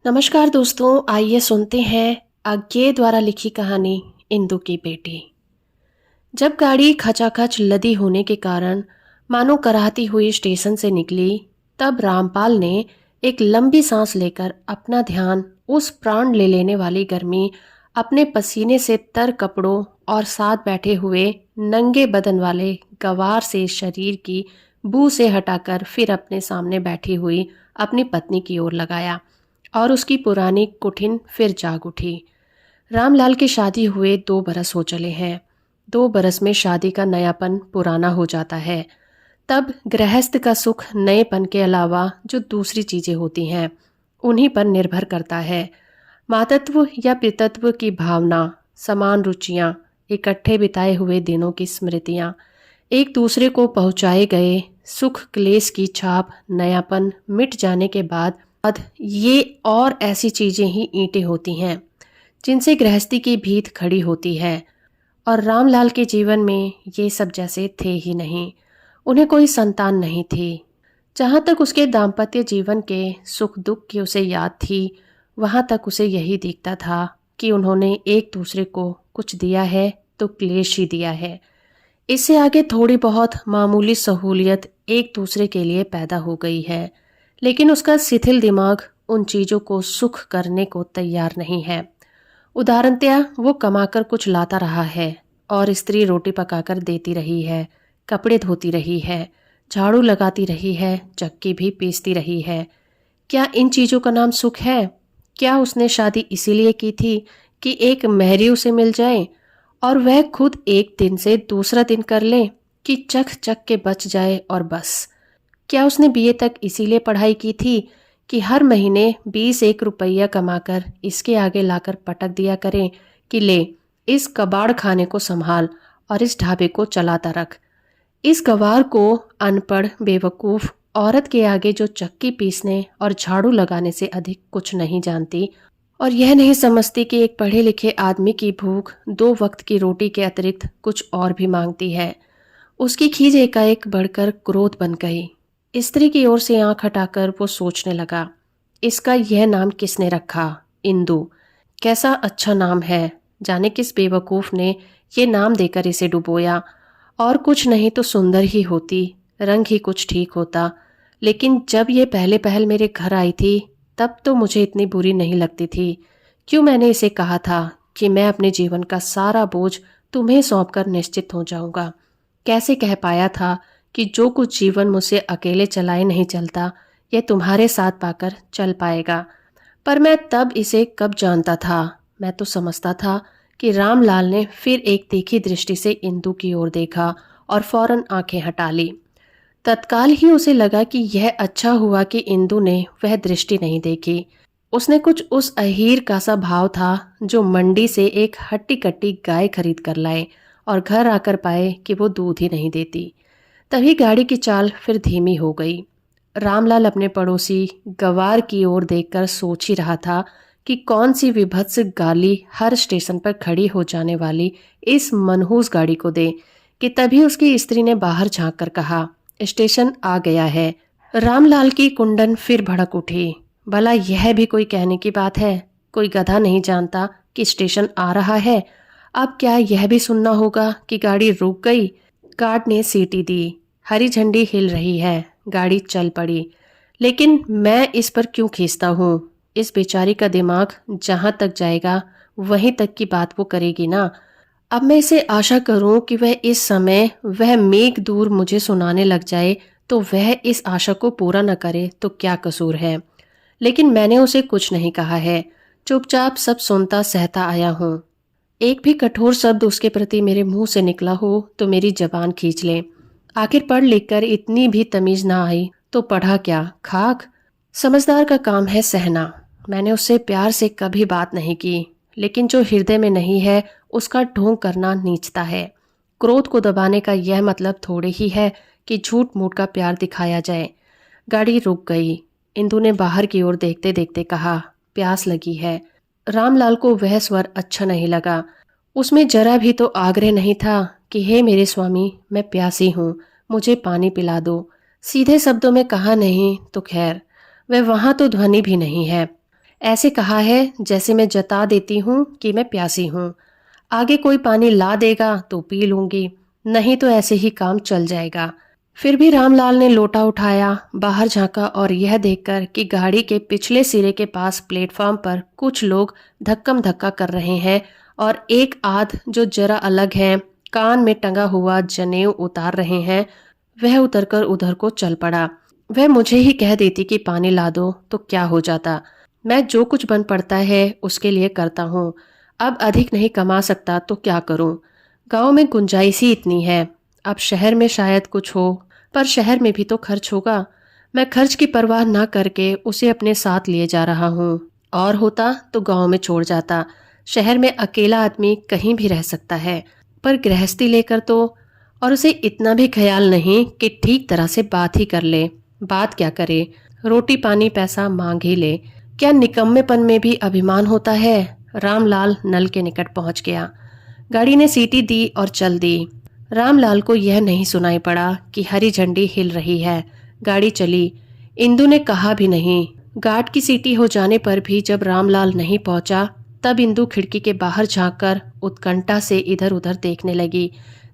नमस्कार दोस्तों, आइए सुनते हैं अज्ञे द्वारा लिखी कहानी इंदु की बेटी। जब गाड़ी खचाखच लदी होने के कारण मानो कराहती हुई स्टेशन से निकली, तब रामपाल ने एक लंबी सांस लेकर अपना ध्यान उस प्राण ले लेने वाली गर्मी अपने पसीने से तर कपड़ों और साथ बैठे हुए नंगे बदन वाले गवार से शरीर की बू से हटाकर फिर अपने सामने बैठी हुई अपनी पत्नी की ओर लगाया और उसकी पुरानी कुठिन फिर जाग उठी। रामलाल की शादी हुए 2 बरस हो चले हैं। 2 बरस में शादी का नयापन पुराना हो जाता है। तब गृहस्थ का सुख नएपन के अलावा जो दूसरी चीजें होती हैं उन्हीं पर निर्भर करता है। मातृत्व या पितृत्व की भावना, समान रुचियां, इकट्ठे बिताए हुए दिनों की स्मृतियां, एक दूसरे को पहुंचाए गए सुख क्लेश की छाप, नयापन मिट जाने के बाद ये और ऐसी चीजें ही ईंटें होती हैं जिनसे गृहस्थी की भीत खड़ी होती है। और रामलाल के जीवन में ये सब जैसे थे ही नहीं। उन्हें कोई संतान नहीं थी। जहाँ तक उसके दाम्पत्य जीवन के सुख दुख की उसे याद थी, वहाँ तक उसे यही दिखता था कि उन्होंने एक दूसरे को कुछ दिया है तो क्लेश ही दिया है। इससे आगे थोड़ी बहुत मामूली सहूलियत एक दूसरे के लिए पैदा हो गई है, लेकिन उसका शिथिल दिमाग उन चीज़ों को सुख करने को तैयार नहीं है। उदाहरणतया वो कमाकर कुछ लाता रहा है और स्त्री रोटी पकाकर देती रही है, कपड़े धोती रही है, झाड़ू लगाती रही है, चक्की भी पीसती रही है। क्या इन चीज़ों का नाम सुख है? क्या उसने शादी इसीलिए की थी कि एक मेहरी उसे मिल जाए और वह खुद एक दिन से दूसरा दिन कर ले, कि चख चख के बच जाए और बस? क्या उसने बीए तक इसीलिए पढ़ाई की थी कि हर महीने 20 एक रुपया कमाकर इसके आगे लाकर पटक दिया करें कि ले, इस कबाड़ खाने को संभाल और इस ढाबे को चलाता रख? इस गवार को अनपढ़ बेवकूफ़ औरत के आगे जो चक्की पीसने और झाड़ू लगाने से अधिक कुछ नहीं जानती और यह नहीं समझती कि एक पढ़े लिखे आदमी की भूख 2 वक्त की रोटी के अतिरिक्त कुछ और भी मांगती है। उसकी खीज एकाएक बढ़कर क्रोध बन गई। स्त्री की ओर से आंख हटाकर वो सोचने लगा, इसका यह नाम किसने रखा? इंदु। कैसा अच्छा नाम है। जाने किस बेवकूफ़ ने ये नाम देकर इसे डुबोया। और कुछ नहीं तो सुंदर ही होती, रंग ही कुछ ठीक होता। लेकिन जब ये पहले पहल मेरे घर आई थी तब तो मुझे इतनी बुरी नहीं लगती थी। क्यों मैंने इसे कहा था कि मैं अपने जीवन का सारा बोझ तुम्हें सौंपकर निश्चित हो जाऊंगा? कैसे कह पाया था कि जो कुछ जीवन मुझसे अकेले चलाए नहीं चलता, यह तुम्हारे साथ पाकर चल पाएगा? पर मैं तब इसे कब जानता था। मैं तो समझता था कि रामलाल ने फिर एक तीखी दृष्टि से इंदु की ओर देखा और फौरन आंखें हटा ली। तत्काल ही उसे लगा कि यह अच्छा हुआ कि इंदु ने वह दृष्टि नहीं देखी। उसने कुछ उस अहीर का सा भाव था जो मंडी से एक हट्टी कट्टी गाय खरीद कर लाए और घर आकर पाए कि वो दूध ही नहीं देती। तभी गाड़ी की चाल फिर धीमी हो गई। रामलाल अपने पड़ोसी गवार की ओर देखकर सोच ही रहा था कि कौन सी विभत्स गाली हर स्टेशन पर खड़ी हो जाने वाली इस मनहूस गाड़ी को दे, कि तभी उसकी स्त्री ने बाहर झांक कर कहा, स्टेशन आ गया है। रामलाल की कुंडन फिर भड़क उठी। भला यह भी कोई कहने की बात है? कोई गधा नहीं जानता कि स्टेशन आ रहा है। अब क्या यह भी सुनना होगा कि गाड़ी रुक गई? गार्ड ने सीटी दी, हरी झंडी हिल रही है, गाड़ी चल पड़ी। लेकिन मैं इस पर क्यों खींचता हूँ? इस बेचारी का दिमाग जहाँ तक जाएगा वहीं तक की बात वो करेगी ना। अब मैं इसे आशा करूं कि वह इस समय वह मेघ दूर मुझे सुनाने लग जाए तो वह इस आशा को पूरा न करे तो क्या कसूर है। लेकिन मैंने उसे कुछ नहीं कहा है, चुपचाप सब सुनता सहता आया हूँ। एक भी कठोर शब्द उसके प्रति मेरे मुंह से निकला हो तो मेरी जबान खींच ले। आखिर पढ़ लिख कर इतनी भी तमीज ना आई तो पढ़ा क्या, खाक? समझदार का काम है सहना। मैंने उससे प्यार से कभी बात नहीं की, लेकिन जो हृदय में नहीं है उसका ढोंग करना नीचता है। क्रोध को दबाने का यह मतलब थोड़े ही है कि झूठ मूठ का प्यार दिखाया जाए। गाड़ी रुक गई। इंदु ने बाहर की ओर देखते देखते कहा, प्यास लगी है। रामलाल को वह स्वर अच्छा नहीं लगा। उसमें जरा भी तो आग्रह नहीं था कि हे मेरे स्वामी, मैं प्यासी हूँ, मुझे पानी पिला दो। सीधे शब्दों में कहा नहीं तो खैर, वह वहां तो ध्वनि भी नहीं है। ऐसे कहा है जैसे मैं जता देती हूँ कि मैं प्यासी हूँ। आगे कोई पानी ला देगा तो पी लूंगी, नहीं तो ऐसे ही काम चल जाएगा। फिर भी रामलाल ने लोटा उठाया, बाहर झांका और यह देखकर कि गाड़ी के पिछले सिरे के पास प्लेटफॉर्म पर कुछ लोग धक्कम धक्का कर रहे हैं और एक आध जो जरा अलग है, कान में टंगा हुआ जनेऊ उतार रहे हैं, वह उतरकर उधर को चल पड़ा। वह मुझे ही कह देती कि पानी ला दो तो क्या हो जाता। मैं जो कुछ बन पड़ता है उसके लिए करता हूँ। अब अधिक नहीं कमा सकता तो क्या करूँ। गांव में गुंजाइश ही इतनी है। अब शहर में शायद कुछ हो, पर शहर में भी तो खर्च होगा। मैं खर्च की परवाह ना करके उसे अपने साथ लिए जा रहा हूँ। और होता तो गांव में छोड़ जाता। शहर में अकेला आदमी कहीं भी रह सकता है, पर गृहस्थी लेकर तो। और उसे इतना भी ख्याल नहीं कि ठीक तरह से बात ही कर ले। बात क्या करे, रोटी पानी पैसा मांग ही ले। क्या निकम्मेपन में भी अभिमान होता है। रामलाल नल के निकट पहुंच गया। गाड़ी ने सीटी दी और चल दी। रामलाल को यह नहीं सुनाई पड़ा कि हरी झंडी हिल रही है। गाड़ी चली। इंदु ने कहा भी नहीं। गार्ड की सीटी हो जाने पर भी जब रामलाल नहीं पहुंचा, तब इंदु खिड़की के बाहर झांककर उत्कंठा से इधर उधर देखने लगी,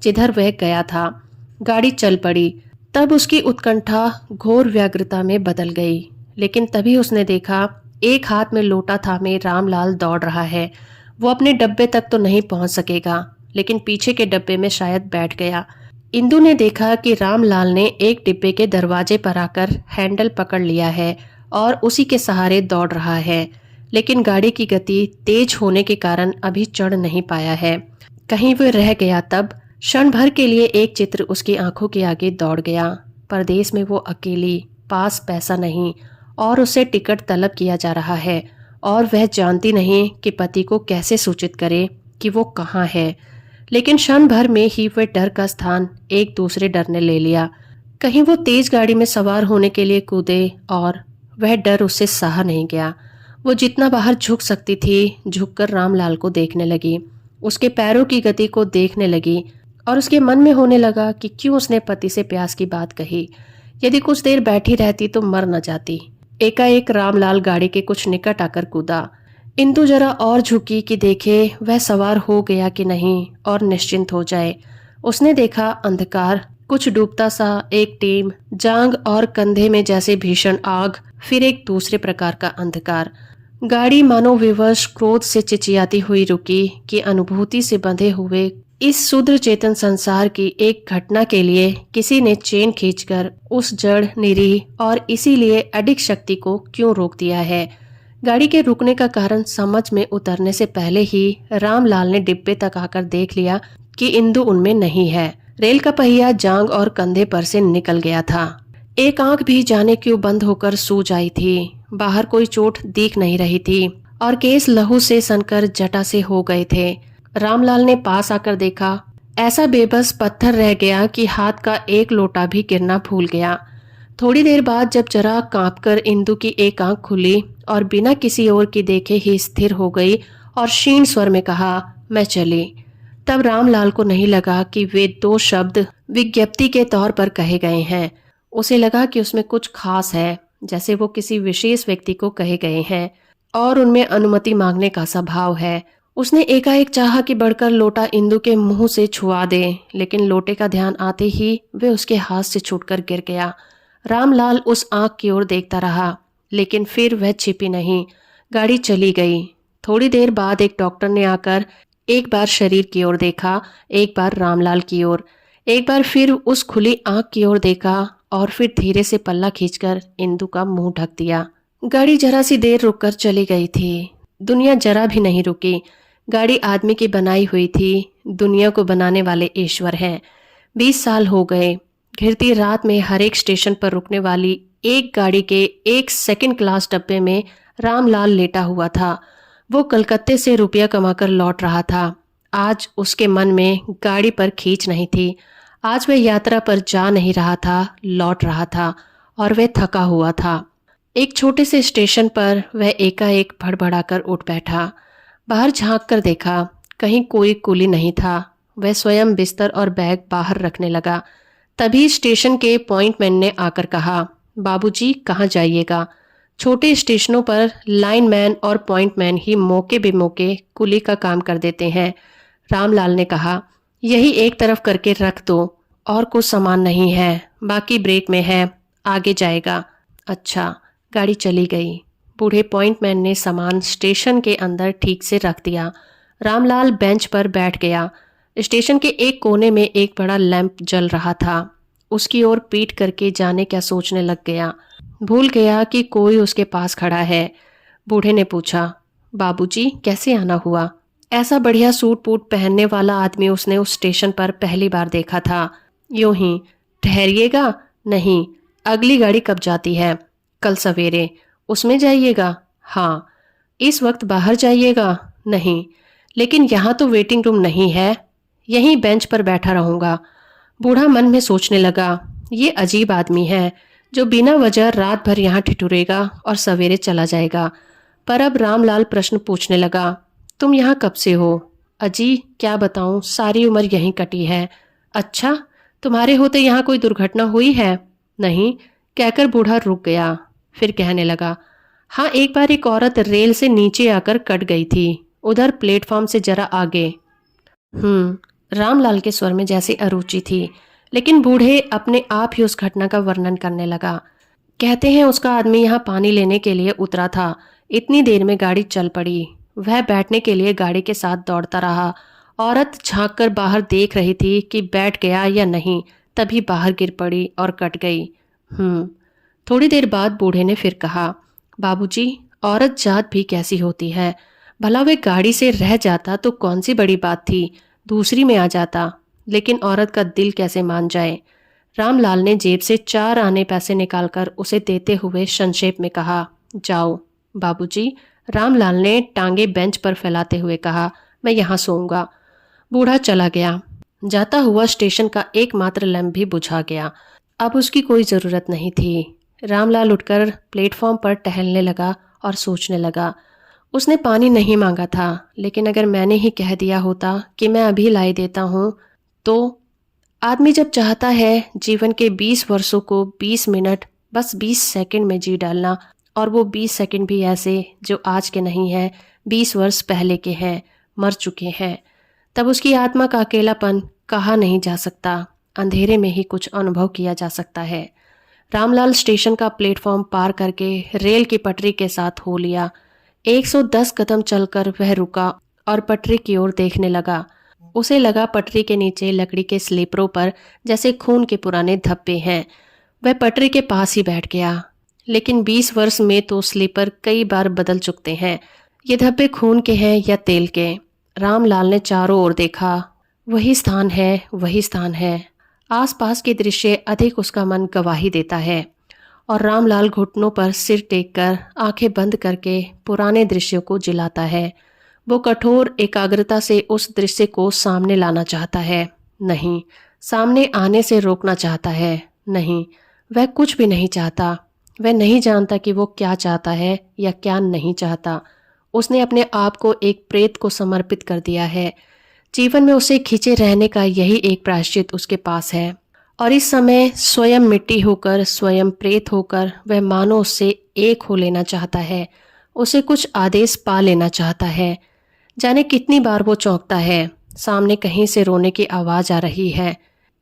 जिधर वह गया था। गाड़ी चल पड़ी। तब उसकी उत्कंठा घोर व्यग्रता में बदल गई। लेकिन तभी उसने देखा एक हाथ में लोटा थामे रामलाल दौड़ रहा है। वो अपने डब्बे तक तो नहीं पहुंच सकेगा, लेकिन पीछे के डब्बे में शायद बैठ गया। इंदु ने देखा कि रामलाल ने एक डिब्बे के दरवाजे पर आकर हैंडल पकड़ लिया है और उसी के सहारे दौड़ रहा है। लेकिन गाड़ी की गति तेज होने के कारण अभी चढ़ नहीं पाया है। कहीं वो रह गया। तब क्षण भर के लिए एक चित्र उसकी आंखों के आगे दौड़ गया। परदेश में वो अकेली, पास पैसा नहीं और उसे टिकट तलब किया जा रहा है और वह जानती नहीं कि पति को कैसे सूचित करे कि वो कहाँ है। लेकिन क्षण भर में ही वह डर का स्थान एक दूसरे डर ने ले लिया। कहीं वो तेज गाड़ी में सवार होने के लिए कूदे और वह डर उससे सहा नहीं गया। वो जितना बाहर झुक सकती थी, झुककर रामलाल को देखने लगी, उसके पैरों की गति को देखने लगी और उसके मन में होने लगा कि क्यों उसने पति से प्यास की बात कही। यदि कुछ देर बैठी रहती तो मर न जाती। एकाएक रामलाल गाड़ी के कुछ निकट आकर कूदा। इंदु जरा और झुकी कि देखे वह सवार हो गया कि नहीं और निश्चिंत हो जाए। उसने देखा अंधकार, कुछ डूबता सा एक टीम, जांग और कंधे में जैसे भीषण आग, फिर एक दूसरे प्रकार का अंधकार। गाड़ी मानो विवश क्रोध से चिचियाती हुई रुकी कि अनुभूति से बंधे हुए इस शूद्र चेतन संसार की एक घटना के लिए किसी ने चेन खींचकर उस जड़, निरीह और इसीलिए अडिग शक्ति को क्यों रोक दिया है। गाड़ी के रुकने का कारण समझ में उतरने से पहले ही रामलाल ने डिब्बे तक आकर देख लिया कि इंदु उनमें नहीं है। रेल का पहिया जांग और कंधे पर से निकल गया था। एक आंख भी जाने क्यों बंद होकर सूज आई थी। बाहर कोई चोट दिख नहीं रही थी और केस लहू से सनकर जटा से हो गए थे। रामलाल ने पास आकर देखा। ऐसा बेबस पत्थर रह गया कि हाथ का एक लोटा भी गिरना भूल गया। थोड़ी देर बाद जब जरा कांपकर इंदु की एक आंख खुली और बिना किसी और की देखे ही स्थिर हो गई और क्षीण स्वर में कहा, मैं चली। तब रामलाल को नहीं लगा कि वे दो शब्द विज्ञप्ति के तौर पर कहे गए हैं। उसे लगा कि उसमें कुछ खास है, जैसे वो किसी विशेष व्यक्ति को कहे गए हैं और उनमें अनुमति मांगने का स्वभाव है। उसने एकाएक चाहा कि बढ़कर लोटा इंदु के मुंह से छुआ दे, लेकिन लोटे का ध्यान आते ही वे उसके हाथ से छूटकर गिर गया। रामलाल उस आंख की ओर देखता रहा, लेकिन फिर वह छिपी नहीं। गाड़ी चली गई। थोड़ी देर बाद एक डॉक्टर ने आकर एक बार शरीर की ओर देखा, एक बार रामलाल की ओर, एक बार फिर उस खुली आंख की ओर देखा और फिर धीरे से पल्ला खींचकर इंदु का मुंह ढक दिया। गाड़ी जरा सी देर रुककर चली गई थी। दुनिया जरा भी नहीं रुकी। गाड़ी आदमी की बनाई हुई थी। दुनिया को बनाने वाले ईश्वर हैं। 20 साल हो गए। घिरती रात में हर एक स्टेशन पर रुकने वाली एक गाड़ी के एक सेकंड क्लास डब्बे में रामलाल लेटा हुआ था। वो कलकत्ते से रुपया कमाकर लौट रहा था। आज उसके मन में गाड़ी पर खींच नहीं थी। आज वह यात्रा पर जा नहीं रहा था, लौट रहा था और वह थका हुआ था। एक छोटे से स्टेशन पर वह एकाएक भड़बड़ाकर उठ बैठा। बाहर झांक कर देखा, कहीं कोई कुली नहीं था। वह स्वयं बिस्तर और बैग बाहर रखने लगा। तभी स्टेशन के पॉइंटमैन ने आकर कहा, बाबूजी कहाँ जाइएगा। छोटे स्टेशनों पर लाइनमैन और पॉइंटमैन ही मौके बेमौके कुली का काम कर देते हैं। रामलाल ने कहा, यही एक तरफ करके रख दो, और कुछ सामान नहीं है, बाकी ब्रेक में है, आगे जाएगा। अच्छा। गाड़ी चली गई। बूढ़े पॉइंटमैन ने सामान स्टेशन के अंदर ठीक से रख दिया। रामलाल बेंच पर बैठ गया। स्टेशन के एक कोने में एक बड़ा लैंप जल रहा था। उसकी ओर पीट करके जाने क्या सोचने लग गया। भूल गया कि कोई उसके पास खड़ा है। बूढ़े ने पूछा, बाबूजी कैसे आना हुआ? ऐसा बढ़िया सूट बूट पहनने वाला आदमी उसने उस स्टेशन पर पहली बार देखा था। यूं ही, ठहरिएगा? नहीं। अगली गाड़ी कब जाती है? कल सवेरे। उसमें जाइएगा? हाँ। इस वक्त बाहर जाइएगा? नहीं। लेकिन यहाँ तो वेटिंग रूम नहीं है, यहीं बेंच पर बैठा रहूंगा। बूढ़ा मन में सोचने लगा, ये अजीब आदमी है जो बिना वजह रात भर यहाँ ठिठुरेगा और सवेरे चला जाएगा। पर अब रामलाल प्रश्न पूछने लगा, तुम यहाँ कब से हो? अजी क्या बताऊं, सारी उम्र यहीं कटी है। अच्छा, तुम्हारे होते यहाँ कोई दुर्घटना हुई है? नहीं, कहकर बूढ़ा रुक गया। फिर कहने लगा, हाँ, एक बार एक औरत रेल से नीचे आकर कट गई थी, उधर प्लेटफॉर्म से जरा आगे। रामलाल के स्वर में जैसी अरुचि थी, लेकिन बूढ़े अपने आप ही उस घटना का वर्णन करने लगा। कहते हैं उसका आदमी यहाँ पानी लेने के लिए उतरा था, इतनी देर में गाड़ी चल पड़ी। वह बैठने के लिए गाड़ी के साथ दौड़ता रहा। औरत झांक कर बाहर देख रही थी कि बैठ गया या नहीं, तभी बाहर गिर पड़ी और कट गई। थोड़ी देर बाद बूढ़े ने फिर कहा, बाबूजी, औरत जात भी कैसी होती है। भला वे गाड़ी से रह जाता तो कौन सी बड़ी बात थी, दूसरी में आ जाता, लेकिन औरत का दिल कैसे मान जाए। रामलाल ने जेब से 4 आने पैसे निकालकर उसे देते हुए संक्षेप में कहा, जाओ। बाबूजी, रामलाल ने टांगे बेंच पर फैलाते हुए कहा, मैं यहाँ सोऊंगा। बूढ़ा चला गया। जाता हुआ स्टेशन का एकमात्र लैंप भी बुझा गया। अब उसकी कोई ज़रूरत नहीं थी। रामलाल उठकर प्लेटफॉर्म पर टहलने लगा और सोचने लगा, उसने पानी नहीं मांगा था, लेकिन अगर मैंने ही कह दिया होता कि मैं अभी लाई देता हूँ तो। आदमी जब चाहता है जीवन के 20 वर्षों को 20 मिनट, बस 20 सेकंड में जी डालना, और वो 20 सेकंड भी ऐसे जो आज के नहीं हैं, 20 वर्ष पहले के हैं, मर चुके हैं, तब उसकी आत्मा का अकेलापन कहा नहीं जा सकता, अंधेरे में ही कुछ अनुभव किया जा सकता है। रामलाल स्टेशन का प्लेटफॉर्म पार करके रेल की पटरी के साथ हो लिया। 110 कदम चलकर वह रुका और पटरी की ओर देखने लगा। उसे लगा पटरी के नीचे लकड़ी के स्लीपरों पर जैसे खून के पुराने धब्बे हैं। वह पटरी के पास ही बैठ गया, लेकिन 20 वर्ष में तो स्लीपर कई बार बदल चुकते हैं। ये धब्बे खून के हैं या तेल के? रामलाल ने चारों ओर देखा। वही स्थान है, वही स्थान है। आसपास के दृश्य अधिक उसका मन गवाही देता है, और रामलाल घुटनों पर सिर टेककर आंखें बंद करके पुराने दृश्यों को जिलाता है। वो कठोर एकाग्रता से उस दृश्य को सामने लाना चाहता है, नहीं। सामने आने से रोकना चाहता है, नहीं। वह कुछ भी नहीं चाहता। वह नहीं जानता कि वो क्या चाहता है या क्या नहीं चाहता। उसने अपने आप को एक प्रेत को समर्पित कर दिया है। जीवन में उसे खिंचे रहने का यही एक प्रायश्चित उसके पास है, और इस समय स्वयं मिट्टी होकर, स्वयं प्रेत होकर वह मानो उससे एक हो लेना चाहता है, उसे कुछ आदेश पा लेना चाहता है। जाने कितनी बार वो चौंकता है, सामने कहीं से रोने की आवाज़ आ रही है,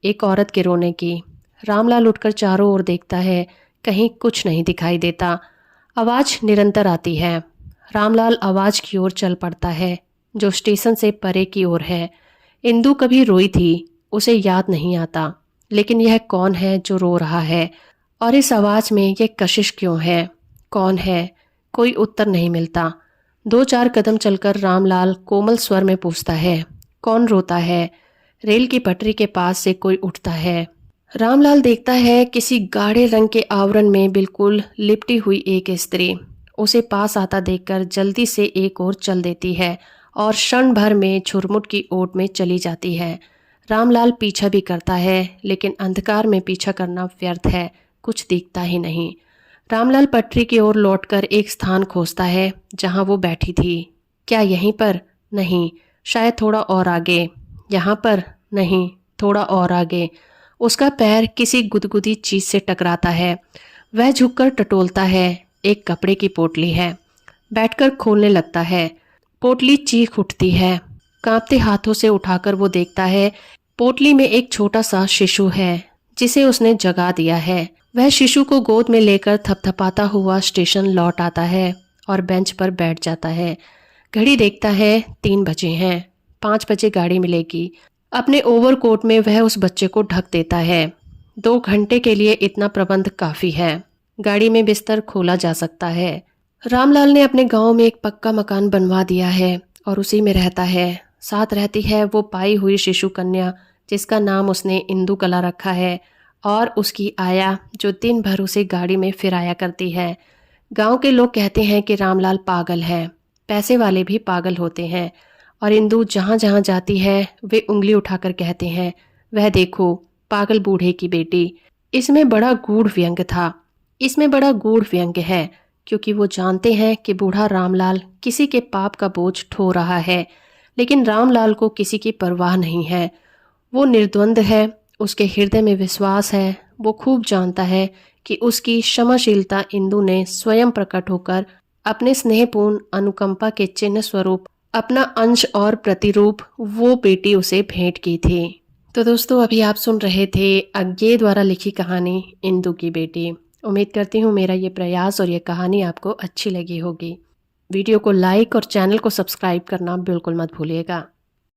एक औरत के रोने की। रामलाल उठकर चारों ओर देखता है, कहीं कुछ नहीं दिखाई देता। आवाज़ निरंतर आती है। रामलाल आवाज़ की ओर चल पड़ता है, जो स्टेशन से परे की ओर है। इंदु कभी रोई थी, उसे याद नहीं आता, लेकिन यह कौन है जो रो रहा है, और इस आवाज़ में यह कशिश क्यों है? कौन है? कोई उत्तर नहीं मिलता। 2-4 कदम चलकर रामलाल कोमल स्वर में पूछता है, कौन रोता है? रेल की पटरी के पास से कोई उठता है। रामलाल देखता है किसी गाढ़े रंग के आवरण में बिल्कुल लिपटी हुई एक स्त्री। उसे पास आता देखकर जल्दी से एक ओर चल देती है और क्षण भर में झुरमुट की ओट में चली जाती है। रामलाल पीछा भी करता है, लेकिन अंधकार में पीछा करना व्यर्थ है, कुछ दिखता ही नहीं। रामलाल पटरी की ओर लौटकर एक स्थान खोजता है जहां वो बैठी थी। क्या यहीं पर? नहीं, शायद थोड़ा और आगे। यहाँ पर? नहीं, थोड़ा और आगे। उसका पैर किसी गुदगुदी चीज से टकराता है। वह झुककर टटोलता है, एक कपड़े की पोटली है। बैठकर खोलने लगता है। पोटली चीख उठती है। कांपते हाथों से उठाकर वो देखता है पोटली में एक छोटा सा शिशु है जिसे उसने जगा दिया है। वह शिशु को गोद में लेकर थपथपाता हुआ स्टेशन लौट आता है और बेंच पर बैठ जाता है। घड़ी देखता है 3 बजे हैं। 5 बजे गाड़ी मिलेगी। अपने ओवरकोट में वह उस बच्चे को ढक देता है। 2 घंटे के लिए इतना प्रबंध काफी है। गाड़ी में बिस्तर खोला जा सकता है। रामलाल ने अपने गांव में एक पक्का मकान बनवा दिया है और उसी में रहता है। साथ रहती है वो पाई हुई शिशु कन्या जिसका नाम उसने इंदु कला रखा है, और उसकी आया जो दिन भर उसे गाड़ी में फिराया करती है। गांव के लोग कहते हैं कि रामलाल पागल है। पैसे वाले भी पागल होते हैं। और इंदु जहाँ जहाँ जाती है वे उंगली उठाकर कहते हैं, वह देखो पागल बूढ़े की बेटी। इसमें बड़ा गूढ़ व्यंग था। इसमें बड़ा गूढ़ व्यंग है क्योंकि वो जानते हैं कि बूढ़ा रामलाल किसी के पाप का बोझ ढो रहा है, लेकिन रामलाल को किसी की परवाह नहीं है। वो निर्द्वंद है। उसके हृदय में विश्वास है। वो खूब जानता है कि उसकी क्षमाशीलता इंदु ने स्वयं प्रकट होकर अपने स्नेहपूर्ण अनुकंपा के चिन्ह स्वरूप अपना अंश और प्रतिरूप वो बेटी उसे भेंट की थी। तो दोस्तों, अभी आप सुन रहे थे अज्ञे द्वारा लिखी कहानी इंदु की बेटी। उम्मीद करती हूँ मेरा ये प्रयास और ये कहानी आपको अच्छी लगी होगी। वीडियो को लाइक और चैनल को सब्सक्राइब करना बिल्कुल मत भूलिएगा।